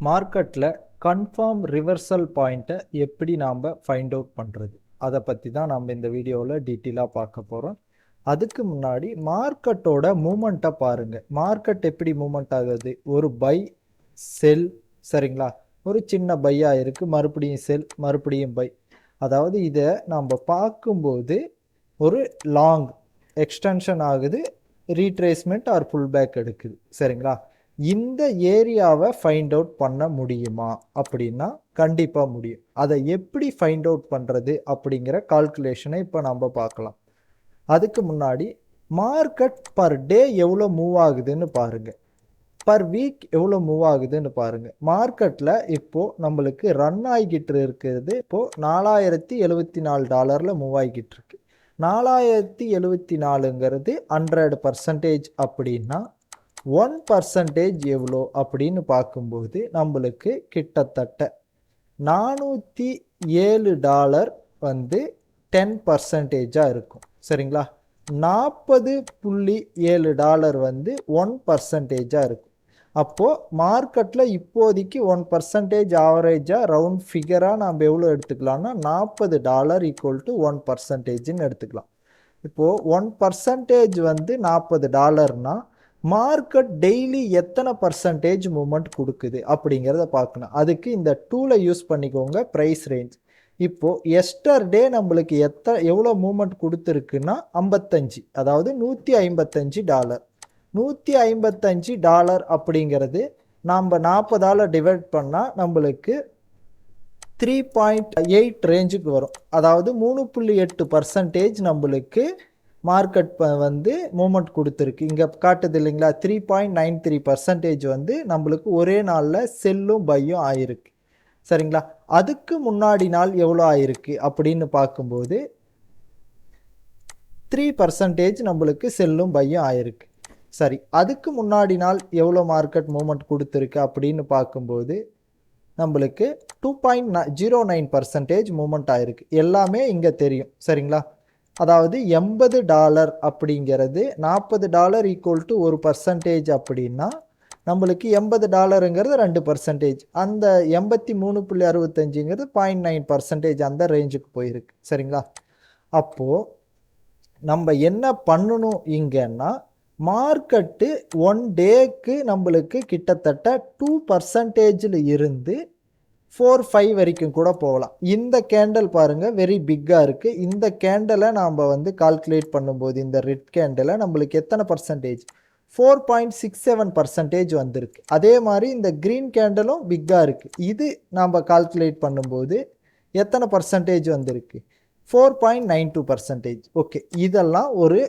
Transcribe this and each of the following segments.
மார்க்கெட்டில் confirm reversal பாயிண்ட்டை எப்படி நாம் ஃபைண்ட் அவுட் பண்ணுறது, அதை பற்றி தான் நம்ம இந்த வீடியோவில் டீட்டெயிலாக பார்க்க போகிறோம். அதுக்கு முன்னாடி மார்க்கெட்டோட மூமெண்ட்டை பாருங்கள். மார்க்கெட் எப்படி மூமெண்ட் ஆகுது? ஒரு பை செல், சரிங்களா? ஒரு சின்ன பையாக இருக்குது, மறுபடியும் செல், மறுபடியும் பை. அதாவது இதை நம்ம பார்க்கும்போது ஒரு லாங் எக்ஸ்டென்ஷன் ஆகுது, ரீட்ரேஸ்மெண்ட் ஆர் புல் பேக் எடுக்குது, சரிங்களா? இந்த ஏரியாவை ஃபைண்ட் அவுட் பண்ண முடியுமா அப்படின்னா கண்டிப்பாக முடியும். அதை எப்படி ஃபைண்ட் அவுட் பண்ணுறது அப்படிங்கிற கால்குலேஷனை இப்போ நம்ம பார்க்கலாம். அதுக்கு முன்னாடி மார்க்கெட் பர் டே எவ்வளோ மூவ் ஆகுதுன்னு பாருங்கள், பர் வீக் எவ்வளோ மூவ் ஆகுதுன்னு பாருங்கள். மார்க்கெட்டில் இப்போது நம்மளுக்கு ரன் ஆகிக்கிட்டு இருக்கிறது இப்போது $4074 மூவ் ஆகிக்கிட்டு இருக்கு. 4074ங்கிறது 100% அப்படின்னா 1% எவ்வளோ அப்படின்னு பார்க்கும்போது நம்மளுக்கு கிட்டத்தட்ட $407 வந்து 10%ஆக இருக்கும், சரிங்களா? $40.7 வந்து 1%ஆக இருக்கும். அப்போது மார்க்கெட்டில் இப்போதைக்கு 1% ஆவரேஜாக ரவுண்ட் ஃபிகராக நம்ம எவ்வளோ எடுத்துக்கலாம்னா $40 = 1%ன்னு எடுத்துக்கலாம். இப்போது 1% வந்து $40னா மார்க்கெட் டெய்லி எத்தனை பர்சன்டேஜ் மூமெண்ட் கொடுக்குது அப்படிங்கிறத பார்க்கணும். அதுக்கு இந்த டூலை யூஸ் பண்ணிக்கோங்க, ப்ரைஸ் ரேஞ்ச். இப்போது எஸ்டர்டே நம்மளுக்கு எவ்வளோ மூமெண்ட் கொடுத்துருக்குன்னா 55, அதாவது $155. $155 அப்படிங்கிறது நம்ம 40ஆல் டிவைட் பண்ணால் நம்மளுக்கு 3.8 ரேஞ்சுக்கு வரும். அதாவது 3.8% நம்மளுக்கு மார்க்கெட் வந்து மூமெண்ட் கொடுத்துருக்கு. இங்கே காட்டுது இல்லைங்களா? 3.93% வந்து நம்மளுக்கு ஒரே நாளில் செல்லும் பையும் ஆயிருக்கு, சரிங்களா? அதுக்கு முன்னாடி நாள் எவ்வளோ ஆயிருக்கு அப்படின்னு பார்க்கும்போது 3% நம்மளுக்கு செல்லும் பையும் ஆயிருக்கு. சரி, அதுக்கு முன்னாடி நாள் எவ்வளோ மார்க்கெட் மூமெண்ட் கொடுத்துருக்கு அப்படின்னு பார்க்கும்போது நம்மளுக்கு 2.09% மூமெண்ட் ஆயிருக்கு. எல்லாமே இங்கே தெரியும், சரிங்களா? அதாவது $80 அப்படிங்கிறது $40 = 1% அப்படின்னா நம்மளுக்கு $80ங்கிறது 2%. அந்த 83.65ங்கிறது 0.9% அந்த ரேஞ்சுக்கு போயிருக்கு, சரிங்களா? அப்போது நம்ம என்ன பண்ணணும் இங்கன்னா, மார்க்கெட்டு 1 டேக்கு நம்மளுக்கு கிட்டத்தட்ட 2% இருந்து 4-5 வரைக்கும் கூட போகலாம். இந்த கேண்டல் பாருங்கள் வெரி பிக்காக இருக்குது. இந்த கேண்டலை நாம் வந்து கால்குலேட் பண்ணும்போது இந்த ரெட் கேண்டலை நம்மளுக்கு எத்தனை பர்சன்டேஜ்? 4.67% வந்திருக்கு. அதே மாதிரி இந்த க்ரீன் கேண்டலும் பிக்காக இருக்குது. இது நாம் கால்குலேட் பண்ணும்போது எத்தனை பர்சன்டேஜ் வந்திருக்கு? 4.92%. ஓகே, இதெல்லாம் ஒரு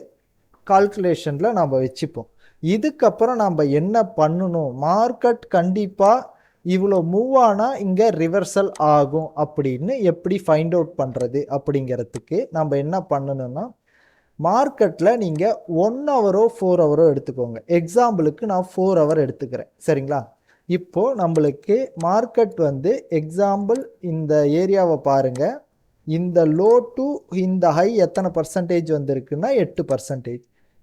கால்குலேஷனில் நாம் வச்சுப்போம். இதுக்கப்புறம் நாம் என்ன பண்ணணும்? மார்க்கெட் கண்டிப்பாக இவ்வளோ மூவ் ஆனால் இங்கே ரிவர்சல் ஆகும் அப்படின்னு எப்படி ஃபைண்ட் அவுட் பண்ணுறது அப்படிங்கிறதுக்கு நம்ம என்ன பண்ணணும்னா, மார்க்கெட்டில் நீங்கள் 1 ஹவரோ 4 ஹவரோ எடுத்துக்கோங்க. எக்ஸாம்பிளுக்கு நான் 4 ஹவர் எடுத்துக்கிறேன், சரிங்களா? இப்போது நம்மளுக்கு மார்க்கெட் வந்து எக்ஸாம்பிள் இந்த ஏரியாவை பாருங்கள். இந்த லோ டு இந்த ஹை எத்தனை பர்சன்டேஜ் வந்திருக்குன்னா 8%.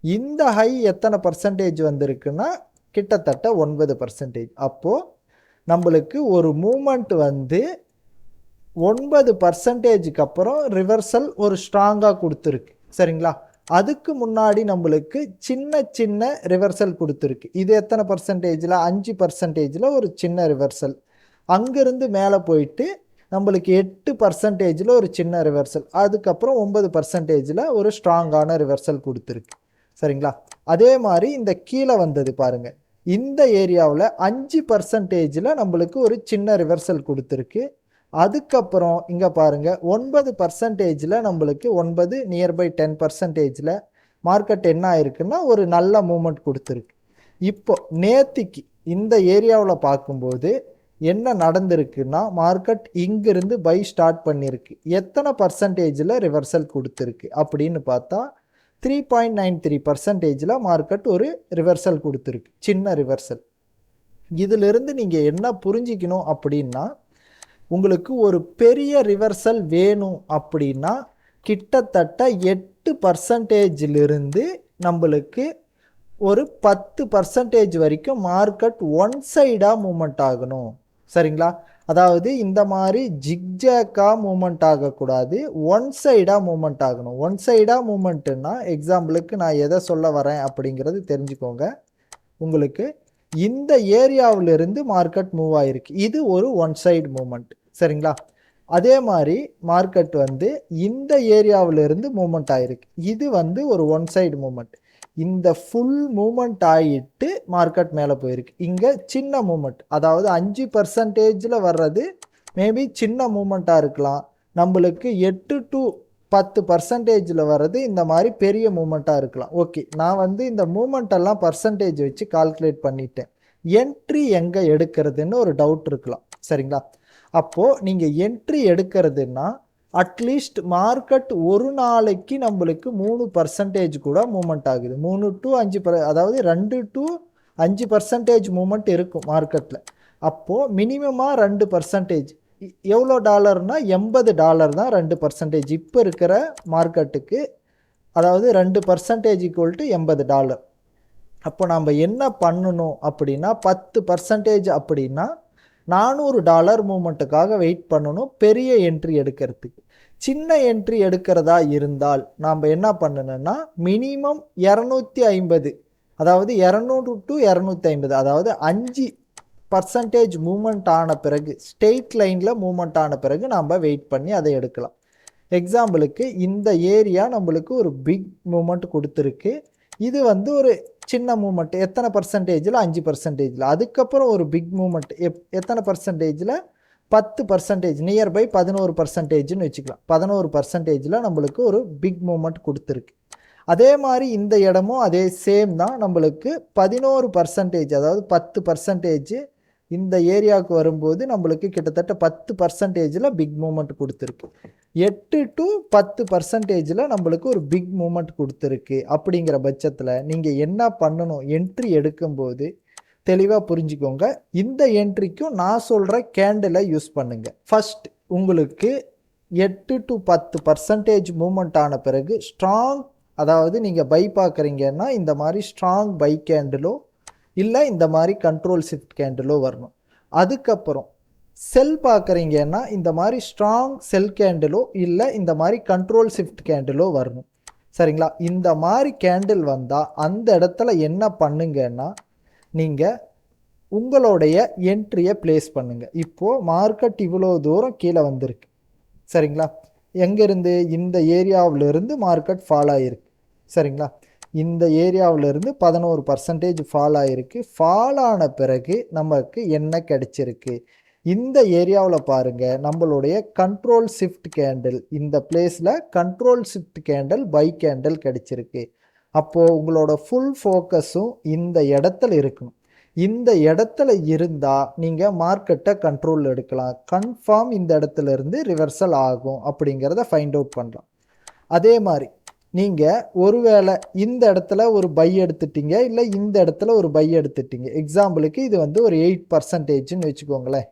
இந்த ஹை எத்தனை பர்சன்டேஜ் வந்திருக்குன்னா கிட்டத்தட்ட 9%. அப்போது நம்மளுக்கு ஒரு மூமெண்ட் வந்து 9%க்கு அப்புறம் ரிவர்சல் ஒரு ஸ்ட்ராங்காக கொடுத்துருக்கு, சரிங்களா? அதுக்கு முன்னாடி நம்மளுக்கு சின்ன சின்ன ரிவர்சல் கொடுத்துருக்கு. இது எத்தனை பர்சன்டேஜில்? 5%ல் ஒரு சின்ன ரிவர்சல். அங்கேருந்து மேலே போயிட்டு நம்மளுக்கு 8%ல் ஒரு சின்ன ரிவர்சல். அதுக்கப்புறம் 9%ல் ஒரு ஸ்ட்ராங்கான ரிவர்சல் கொடுத்துருக்கு, சரிங்களா? அதே மாதிரி இந்த கீழே வந்தது பாருங்கள். இந்த ஏரியாவில் 5%ல் நம்மளுக்கு ஒரு சின்ன ரிவர்சல் கொடுத்துருக்கு. அதுக்கப்புறம் இங்கே பாருங்கள் 9%ல் நம்மளுக்கு 9 நியர்பை 10%ல் மார்க்கெட் என்ன ஆயிருக்குன்னா ஒரு நல்ல மூமெண்ட் கொடுத்துருக்கு. இப்போ நேத்திக்கு இந்த ஏரியாவில் பார்க்கும்போது என்ன நடந்திருக்குன்னா, மார்க்கெட் இங்கிருந்து பை ஸ்டார்ட் பண்ணியிருக்கு. எத்தனை பர்சன்டேஜில் ரிவர்சல் கொடுத்துருக்கு அப்படின்னு பார்த்தா 3.93%ல் மார்க்கெட் ஒரு ரிவர்சல் கொடுத்துருக்கு, சின்ன ரிவர்சல். இதிலிருந்து நீங்கள் என்ன புரிஞ்சிக்கணும் அப்படின்னா, உங்களுக்கு ஒரு பெரிய ரிவர்சல் வேணும் அப்படின்னா கிட்டத்தட்ட 8%லிருந்து நம்மளுக்கு ஒரு 10% வரைக்கும் மார்க்கெட் ஒன் சைடாக மூமெண்ட் ஆகணும். சரிங்களா? அதாவது இந்த மாதிரி ஜிக்ஜாக்கா மூவ்மெண்ட் ஆகக்கூடாது, ஒன் சைடாக மூவ்மெண்ட் ஆகணும். ஒன் சைடாக மூவ்மெண்ட்டுன்னா எக்ஸாம்பிளுக்கு நான் எதை சொல்ல வரேன் அப்படிங்கிறது தெரிஞ்சுக்கோங்க. உங்களுக்கு இந்த ஏரியாவிலிருந்து மார்க்கெட் மூவ் ஆயிருக்கு, இது ஒரு ஒன் சைடு மூவ்மெண்ட். சரிங்களா? அதே மாதிரி மார்க்கெட் வந்து இந்த ஏரியாவிலிருந்து மூவ்மெண்ட் ஆயிருக்கு, இது வந்து ஒரு ஒன் சைடு மூவ்மெண்ட். இந்த ஃபுல் மூவ்மெண்ட் ஆகிட்டு மார்க்கெட் மேலே போயிருக்கு. இங்கே சின்ன மூவ்மெண்ட், அதாவது 5% வர்றது மேபி சின்ன மூவ்மெண்ட்டாக இருக்கலாம். நம்மளுக்கு 8 to 10% வர்றது இந்த மாதிரி பெரிய மூவ்மெண்ட்டாக இருக்கலாம். ஓகே, நான் வந்து இந்த மூவ்மெண்ட்டெல்லாம் பர்சன்டேஜ் வச்சு கால்குலேட் பண்ணிட்டேன். என்ட்ரி எங்கே எடுக்கிறதுன்னு ஒரு டவுட் இருக்கலாம். சரிங்களா? அப்போது நீங்கள் என்ட்ரி எடுக்கிறதுன்னா அட்லீஸ்ட் மார்க்கெட் ஒரு நாளைக்கு நம்மளுக்கு 3% கூட மூவ்மெண்ட் ஆகுது. 3 to 5 அதாவது 2 to 5% மூவ்மெண்ட் இருக்கும் மார்க்கெட்டில். அப்போது மினிமமாக 2%, எவ்வளோ டாலர்னா $80 தான் 2%. இப்போ இருக்கிற மார்க்கெட்டுக்கு அதாவது 2% ஈக்குவல் டு $80. அப்போ நம்ம என்ன பண்ணணும் அப்படின்னா 10% அப்படின்னா $400 மூவ்மெண்ட்டுக்காக வெயிட் பண்ணணும் பெரிய என்ட்ரி எடுக்கிறதுக்கு. சின்ன என்ட்ரி எடுக்கிறதா இருந்தால் நாம் என்ன பண்ணணும்னா மினிமம் 250, அதாவது 200 to 250, அதாவது 5% மூவ்மெண்ட் ஆன பிறகு, ஸ்ட்ரெயிட் லைனில் மூவ்மெண்ட் ஆன பிறகு நாம் வெயிட் பண்ணி அதை எடுக்கலாம். எக்ஸாம்பிளுக்கு இந்த ஏரியா நம்மளுக்கு ஒரு பிக் மூவ்மெண்ட் கொடுத்துருக்கு, இது வந்து ஒரு சின்ன மூவ்மெண்ட். எத்தனை பர்சன்டேஜில்? 5%. அதுக்கப்புறம் ஒரு பிக் மூவ்மெண்ட் எத்தனை பர்சன்டேஜில்? 10%, நியர்பை 11%ன்னு வச்சுக்கலாம். 11%ல் நம்மளுக்கு ஒரு பிக் மூவ்மெண்ட் கொடுத்துருக்கு. அதே மாதிரி இந்த இடமும் அதே சேம் தான், நம்மளுக்கு 11%, அதாவது 10% இந்த ஏரியாவுக்கு வரும்போது நம்மளுக்கு கிட்டத்தட்ட 10%ல் பிக் மூவ்மெண்ட் கொடுத்துருக்கு. 8 to 10%ல் நம்மளுக்கு ஒரு பிக் மூவ்மெண்ட் கொடுத்துருக்கு. அப்படிங்கிற பட்சத்தில் நீங்கள் என்ன பண்ணணும், என்ட்ரி எடுக்கும்போது தெளிவாக புரிஞ்சுக்கோங்க. இந்த என்ட்ரிக்கும் நான் சொல்கிற கேண்டிலை யூஸ் பண்ணுங்கள். ஃபர்ஸ்ட் உங்களுக்கு 8 to 10% மூவ்மெண்ட் ஆன பிறகு ஸ்ட்ராங், அதாவது நீங்கள் பை பார்க்குறீங்கன்னா இந்த மாதிரி ஸ்ட்ராங் பை கேண்டிலோ இல்லை இந்த மாதிரி கண்ட்ரோல் ஷிஃப்ட் கேண்டிலோ வரணும். அதுக்கப்புறம் செல் பார்க்குறீங்கன்னா இந்த மாதிரி ஸ்ட்ராங் செல் கேண்டிலோ இல்லை இந்த மாதிரி கண்ட்ரோல் ஷிஃப்ட் கேண்டிலோ வரணும். சரிங்களா? இந்த மாதிரி கேண்டில் வந்தால் அந்த இடத்துல என்ன பண்ணுங்கன்னா நீங்கள் உங்களுடைய என்ட்ரியை பிளேஸ் பண்ணுங்கள். இப்போது மார்க்கெட் இவ்வளோ தூரம் கீழே வந்திருக்கு. சரிங்களா? எங்கேருந்து? இந்த ஏரியாவிலிருந்து மார்க்கெட் ஃபால் ஆகிருக்கு. சரிங்களா? இந்த ஏரியாவிலிருந்து 11% ஃபால் ஆகிருக்கு. ஃபால் ஆன பிறகு நமக்கு என்ன கிடைச்சிருக்கு? இந்த ஏரியாவில் பாருங்கள், நம்மளுடைய கண்ட்ரோல் ஷிஃப்ட் கேண்டில், இந்த பிளேஸில் control shift candle by candle கிடைச்சிருக்கு. அப்போது உங்களோட ஃபுல் ஃபோக்கஸும் இந்த இடத்துல இருக்கணும். இந்த இடத்துல இருந்தால் நீங்கள் மார்க்கெட்டை கண்ட்ரோல் எடுக்கலாம். கன்ஃபார்ம் இந்த இடத்துல இருந்து ரிவர்சல் ஆகும் அப்படிங்கிறத ஃபைண்ட் அவுட் பண்ணலாம். அதே மாதிரி நீங்கள் ஒருவேளை இந்த இடத்துல ஒரு பை எடுத்துட்டீங்க, இல்லை இந்த இடத்துல ஒரு பை எடுத்துட்டீங்க. எக்ஸாம்பிளுக்கு இது வந்து ஒரு 8%ன்னு வச்சுக்கோங்களேன்.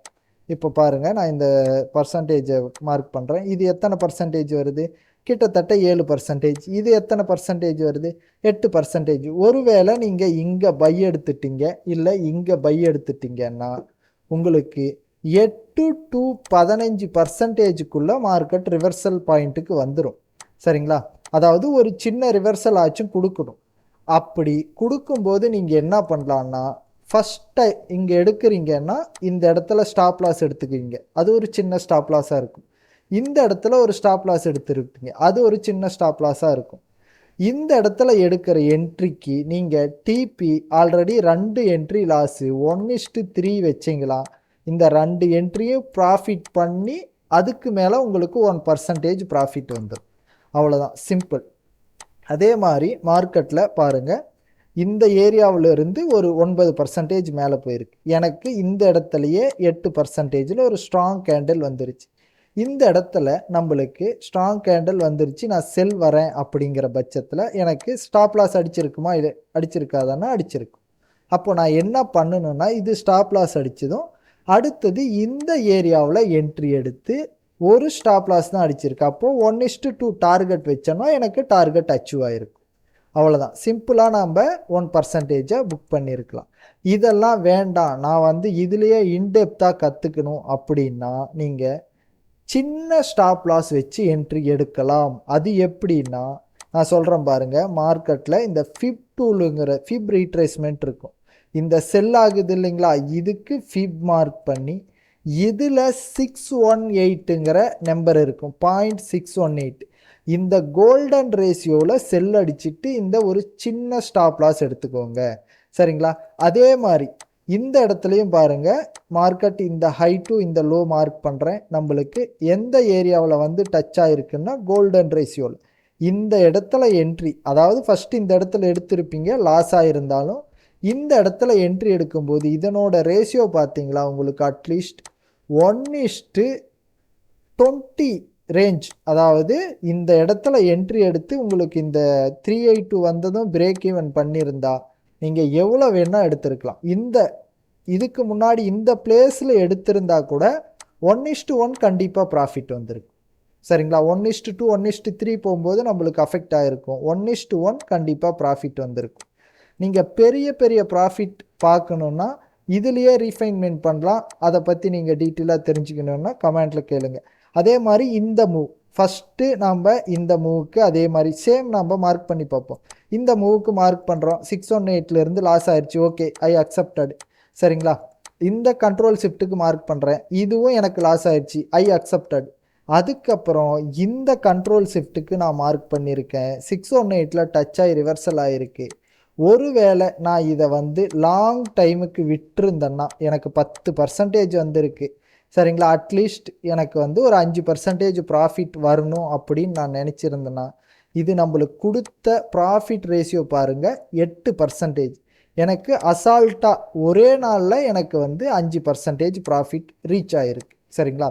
இப்போ பாருங்கள், நான் இந்த பர்சன்டேஜை மார்க் பண்ணுறேன். இது எத்தனை பர்சன்டேஜ் வருது? கிட்டத்தட்ட 7%. இது எத்தனை பர்சன்டேஜ் வருது? 8%. ஒருவேளை நீங்கள் இங்கே பை எடுத்துட்டீங்க இல்லை இங்கே பை எடுத்துட்டீங்கன்னா உங்களுக்கு 8 to 15%க்குள்ளே மார்க்கெட் ரிவர்சல் பாயிண்ட்டுக்கு வந்துடும். சரிங்களா? அதாவது ஒரு சின்ன ரிவர்சல் ஆச்சும் கொடுக்கணும். அப்படி கொடுக்கும்போது நீங்கள் என்ன பண்ணலான்னா ஃபஸ்ட்டு இங்கே எடுக்கிறீங்கன்னா இந்த இடத்துல ஸ்டாப் லாஸ் எடுத்துக்குவீங்க, அது ஒரு சின்ன ஸ்டாப் லாஸாக இருக்கும். இந்த இடத்துல ஒரு ஸ்டாப் லாஸ் எடுத்துருப்பீங்க, அது ஒரு சின்ன ஸ்டாப் லாஸாக இருக்கும். இந்த இடத்துல எடுக்கிற என்ட்ரிக்கு நீங்கள் டிபி ஆல்ரெடி 2 என்ட்ரி லாஸு 1:3 வச்சிங்களா, இந்த 2 என்ட்ரியும் ப்ராஃபிட் பண்ணி அதுக்கு மேலே உங்களுக்கு 1% ப்ராஃபிட் வந்துடும். அவ்வளோதான், சிம்பிள். அதே மாதிரி மார்க்கெட்டில் பாருங்கள், இந்த ஏரியாவிலிருந்து ஒரு 9% மேலே போயிருக்கு. எனக்கு இந்த இடத்துலையே 8%ல் ஒரு ஸ்ட்ராங் கேண்டில் வந்துருச்சு. இந்த இடத்துல நம்மளுக்கு ஸ்ட்ராங் கேண்டில் வந்துருச்சு, நான் செல் வரேன் அப்படிங்கிற பட்சத்தில் எனக்கு ஸ்டாப் லாஸ் அடிச்சிருக்குமா? இல்லை அடிச்சிருக்காதானா? அடிச்சிருக்கும். அப்போ நான் என்ன பண்ணணும்னா இது ஸ்டாப் லாஸ் அடித்ததும் அடுத்தது இந்த ஏரியாவில் என்ட்ரி எடுத்து ஒரு ஸ்டாப் லாஸ் தான் அடிச்சிருக்கு. அப்போது 1:2 டார்கெட் வச்சோன்னா எனக்கு டார்கெட் அச்சீவ் ஆகிருக்கும். அவ்வளோதான். சிம்பிளாக நாம் 1% புக் பண்ணியிருக்கலாம். இதெல்லாம் வேண்டாம், நான் வந்து இதுலேயே இன்டெப்த்தாக கற்றுக்கணும் அப்படின்னா நீங்கள் சின்ன ஸ்டாப் லாஸ் வச்சு என்ட்ரி எடுக்கலாம். அது எப்படின்னா நான் சொல்கிறேன் பாருங்கள். மார்க்கெட்டில் இந்த ஃபிப் டூலுங்கிற ஃபிப் ரீட்ரேஸ்மெண்ட் இருக்கும். இந்த செல் ஆகுது இல்லைங்களா, இதுக்கு ஃபிப் மார்க் பண்ணி இதில் 618ங்கிற நம்பர் இருக்கும், 0.618. இந்த கோல்டன் ரேஷியோவில் செல் அடிச்சுட்டு இந்த ஒரு சின்ன ஸ்டாப் லாஸ் எடுத்துக்கோங்க. சரிங்களா? அதே மாதிரி இந்த இடத்துலையும் பாருங்கள், மார்க்கெட் இந்த ஹை டு இந்த லோ மார்க் பண்ணுறேன். நம்மளுக்கு எந்த ஏரியாவில் வந்து டச் ஆகிருக்குன்னா கோல்டன் ரேஷியோவில் இந்த இடத்துல என்ட்ரி, அதாவது ஃபஸ்ட்டு இந்த இடத்துல எடுத்திருப்பீங்க, லாஸ் ஆகிருந்தாலும் இந்த இடத்துல என்ட்ரி எடுக்கும்போது இதனோட ரேஷியோ பார்த்தீங்களா உங்களுக்கு அட்லீஸ்ட் 1:20 ரேஞ்ச். அதாவது இந்த இடத்துல என்ட்ரி எடுத்து உங்களுக்கு இந்த 382 வந்ததும் பிரேக் ஈவன் பண்ணியிருந்தா நீங்கள் எவ்வளோ வேணால் எடுத்துருக்கலாம். இதுக்கு முன்னாடி இந்த பிளேஸில் எடுத்திருந்தா கூட 1:1 கண்டிப்பாக ப்ராஃபிட் வந்திருக்கு. சரிங்களா? 1:2 1:3 போகும்போது நம்மளுக்கு அஃபெக்ட் ஆகிருக்கும். 1:1 கண்டிப்பாக ப்ராஃபிட் வந்திருக்கும். நீங்கள் பெரிய பெரிய ப்ராஃபிட் பார்க்கணுன்னா இதுலேயே ரீஃபைன்மெண்ட் பண்ணலாம். அதை பற்றி நீங்கள் டீட்டெயிலாக தெரிஞ்சுக்கணுன்னா கமெண்ட்டில் கேளுங்க. அதே மாதிரி இந்த மூவ் ஃபஸ்ட்டு நம்ம இந்த மூவுக்கு அதே மாதிரி சேம் நம்ம மார்க் பண்ணி பார்ப்போம். இந்த மூவுக்கு மார்க் பண்ணுறோம், 618லேருந்து லாஸ் ஆயிடுச்சு, ஓகே ஐ அக்செப்டட். சரிங்களா? இந்த கண்ட்ரோல் ஷிஃப்ட்டுக்கு மார்க் பண்ணுறேன், இதுவும் எனக்கு லாஸ் ஆயிடுச்சு, ஐ அக்செப்டட். அதுக்கப்புறம் இந்த கண்ட்ரோல் ஷிஃப்ட்டுக்கு நான் மார்க் பண்ணியிருக்கேன், 618ல் டச் ஆகி ரிவர்சல் ஆகிருக்கு. ஒருவேளை நான் இதை வந்து லாங் டைமுக்கு விட்டுருந்தேன்னா எனக்கு 10% வந்திருக்கு. சரிங்களா? அட்லீஸ்ட் எனக்கு வந்து ஒரு 5% ப்ராஃபிட் வரணும் அப்படின்னு நான் நினச்சிருந்தேன்னா, இது நம்மளுக்கு கொடுத்த ப்ராஃபிட் ரேஷியோ பாருங்கள் 8%. எனக்கு அசால்ட்டாக ஒரே நாளில் எனக்கு வந்து 5% ப்ராஃபிட் ரீச் ஆகிருக்கு. சரிங்களா?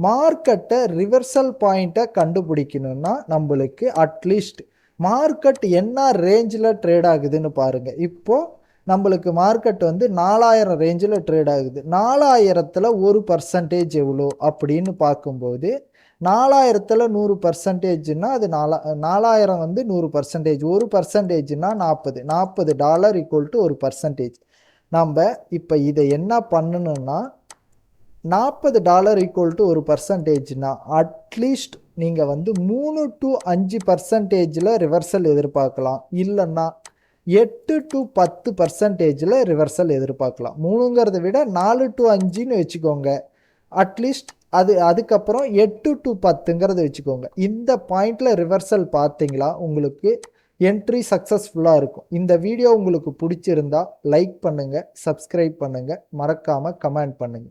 மார்க்கெட்டை ரிவர்சல் பாயிண்ட்டை கண்டுபிடிக்கணுன்னா நம்மளுக்கு அட்லீஸ்ட் மார்க்கெட் என்ன ரேஞ்சில் ட்ரேட் ஆகுதுன்னு பாருங்கள். இப்போது நம்மளுக்கு மார்க்கெட் வந்து 4000 ரேஞ்சில் ட்ரேட் ஆகுது. 4000ல் 1% எவ்வளோ அப்படின்னு பார்க்கும்போது 4000ல் 100%னா அது 4000 வந்து 100%, 1%னா $40 ஈக்குவல் டு 1%. நம்ம இப்போ இதை என்ன பண்ணணும்னா $40 ஈக்குவல் டு 1%னா அட்லீஸ்ட் நீங்கள் வந்து 3 to 5%ல் ரிவர்சல் எதிர்பார்க்கலாம். இல்லைன்னா 8 to 10%ல் ரிவர்சல் எதிர்பார்க்கலாம். 3ங்கிறத விட 4 to 5ன்னு வச்சுக்கோங்க. அட்லீஸ்ட் அதுக்கப்புறம் 8 to 10ங்கிறத வச்சுக்கோங்க. இந்த பாயிண்டில் ரிவர்சல் பார்த்தீங்களா உங்களுக்கு என்ட்ரி சக்ஸஸ்ஃபுல்லாக இருக்கும். இந்த வீடியோ உங்களுக்கு பிடிச்சிருந்தா லைக் பண்ணுங்கள், சப்ஸ்கிரைப் பண்ணுங்கள், மறக்காமல் கமெண்ட் பண்ணுங்கள்.